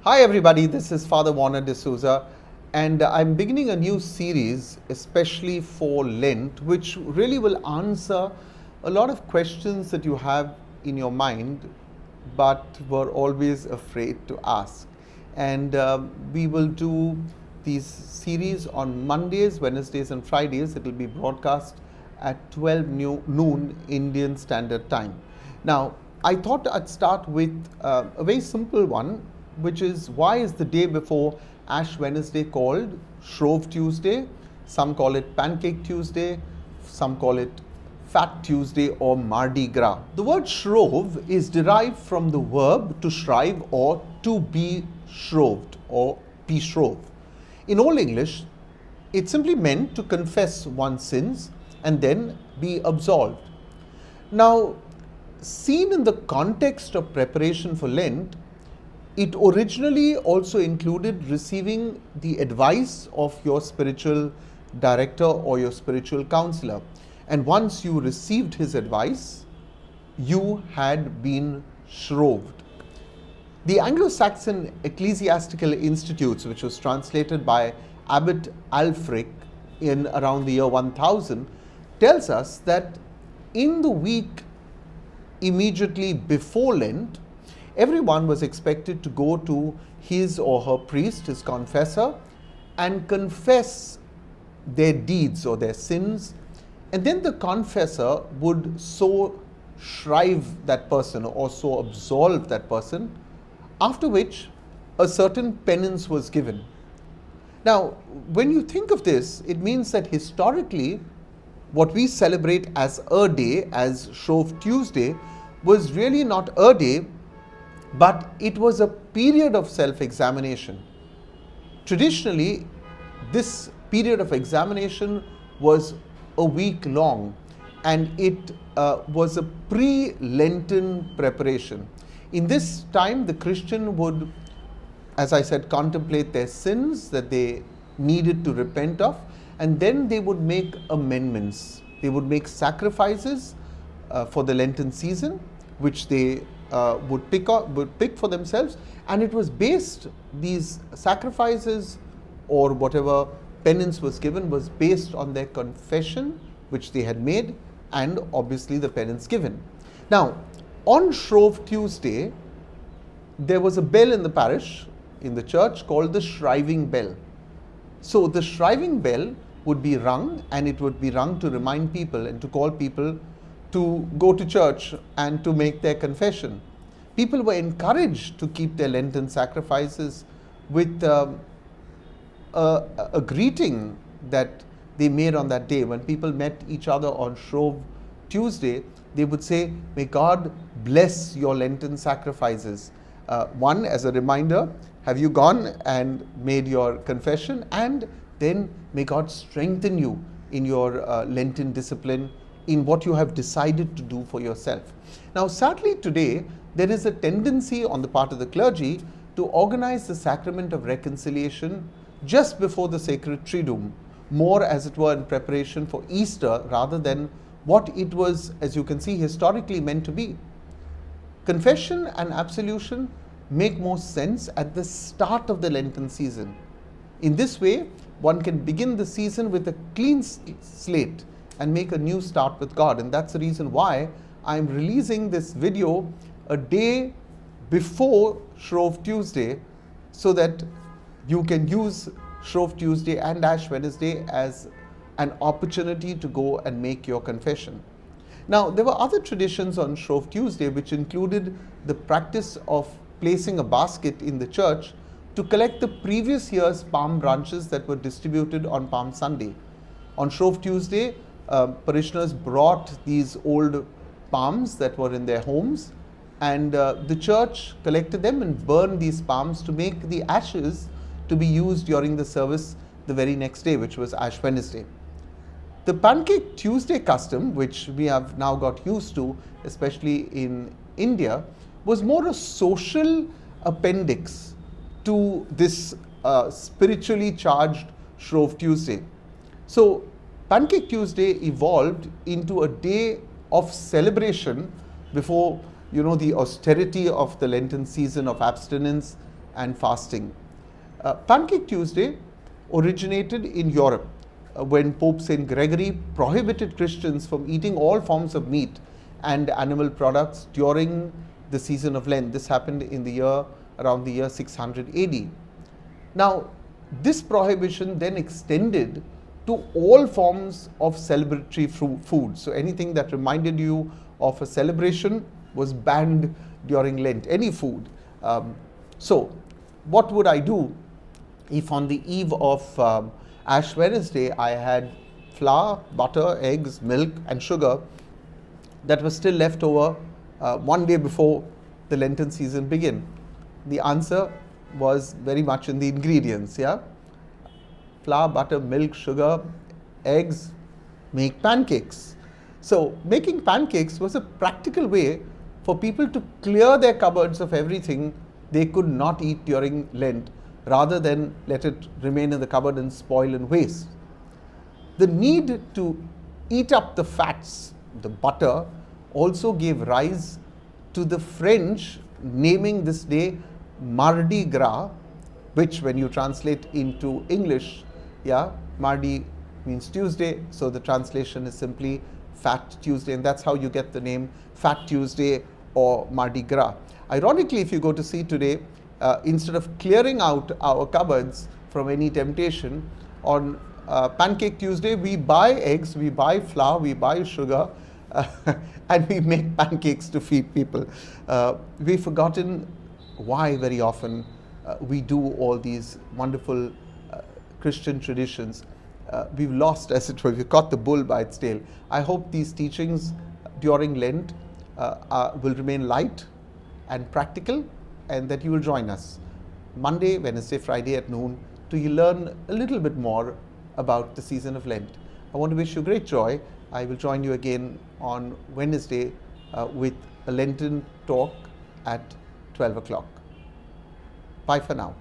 Hi everybody, this is Father Warner D'Souza, and I'm beginning a new series especially for Lent, which really will answer a lot of questions that you have in your mind but were always afraid to ask. And we will do these series on Mondays, Wednesdays and Fridays. It will be broadcast at 12 noon Indian Standard Time. Now, I thought I'd start with a very simple one, which is, why is the day before Ash Wednesday called Shrove Tuesday? Some call it Pancake Tuesday, some call it Fat Tuesday or Mardi Gras. The word shrove is derived from the verb to shrive or to be shroved or be shrove. In Old English, it simply meant to confess one's sins and then be absolved. Now, seen in the context of preparation for Lent, it originally also included receiving the advice of your spiritual director or your spiritual counselor. And once you received his advice, you had been shroved. The Anglo-Saxon Ecclesiastical Institutes, which was translated by Abbot Alfric in around the year 1000, tells us that in the week immediately before Lent, everyone was expected to go to his or her priest, his confessor, and confess their deeds or their sins. And then the confessor would so shrive that person or so absolve that person, after which a certain penance was given. Now, when you think of this, it means that historically, what we celebrate as a day, as Shrove Tuesday, was really not a day, but it was a period of self-examination. Traditionally, this period of examination was a week long, and it was a pre-Lenten preparation. In this time, the Christian would, as I said, contemplate their sins that they needed to repent of, and then they would make amendments. They would make sacrifices for the Lenten season, which they would pick for themselves, and it was based, these sacrifices or whatever penance was given was based on their confession which they had made and obviously the penance given. Now, on Shrove Tuesday, there was a bell in the parish, in the church, called the shriving bell. So the shriving bell would be rung, and it would be rung to remind people and to call people to go to church and to make their confession. People were encouraged to keep their Lenten sacrifices with a greeting that they made on that day. When people met each other on Shrove Tuesday, they would say, "May God bless your Lenten sacrifices." One, as a reminder, have you gone and made your confession? And then, may God strengthen you in your Lenten discipline, in what you have decided to do for yourself. Now, sadly today, there is a tendency on the part of the clergy to organize the sacrament of reconciliation just before the sacred Triduum, more as it were in preparation for Easter rather than what it was, as you can see, historically meant to be. Confession and absolution make more sense at the start of the Lenten season. In this way, one can begin the season with a clean slate and make a new start with God. And that's the reason why I'm releasing this video a day before Shrove Tuesday, so that you can use Shrove Tuesday and Ash Wednesday as an opportunity to go and make your confession. Now, there were other traditions on Shrove Tuesday which included the practice of placing a basket in the church to collect the previous year's palm branches that were distributed on Palm Sunday. On Shrove Tuesday, parishioners brought these old palms that were in their homes, and the church collected them and burned these palms to make the ashes to be used during the service the very next day, which was Ash Wednesday. The Pancake Tuesday custom, which we have now got used to, especially in India, was more a social appendix to this spiritually charged Shrove Tuesday. So, Pancake Tuesday evolved into a day of celebration before, the austerity of the Lenten season of abstinence and fasting. Pancake Tuesday originated in Europe when Pope St. Gregory prohibited Christians from eating all forms of meat and animal products during the season of Lent. This happened in the year around the year 600 AD. Now, this prohibition then extended to all forms of celebratory food. So anything that reminded you of a celebration was banned during Lent, any food. So what would I do if on the eve of Ash Wednesday I had flour, butter, eggs, milk and sugar that was still left over one day before the Lenten season began? The answer was very much in the ingredients, yeah? Flour, butter, milk, sugar, eggs, make pancakes. So making pancakes was a practical way for people to clear their cupboards of everything they could not eat during Lent, rather than let it remain in the cupboard and spoil and waste. The need to eat up the fats, the butter, also gave rise to the French naming this day Mardi Gras, which when you translate into English, yeah, Mardi means Tuesday, so the translation is simply Fat Tuesday, and that's how you get the name Fat Tuesday or Mardi Gras. Ironically, if you go to see today, instead of clearing out our cupboards from any temptation, on Pancake Tuesday we buy eggs, we buy flour, we buy sugar, and we make pancakes to feed people. We've forgotten why very often we do all these wonderful Christian traditions. We've lost, as it were, we've caught the bull by its tail. I hope these teachings during Lent will remain light and practical, and that you will join us Monday, Wednesday, Friday at noon to learn a little bit more about the season of Lent. I want to wish you great joy. I will join you again on Wednesday with a Lenten talk at 12 o'clock. Bye for now.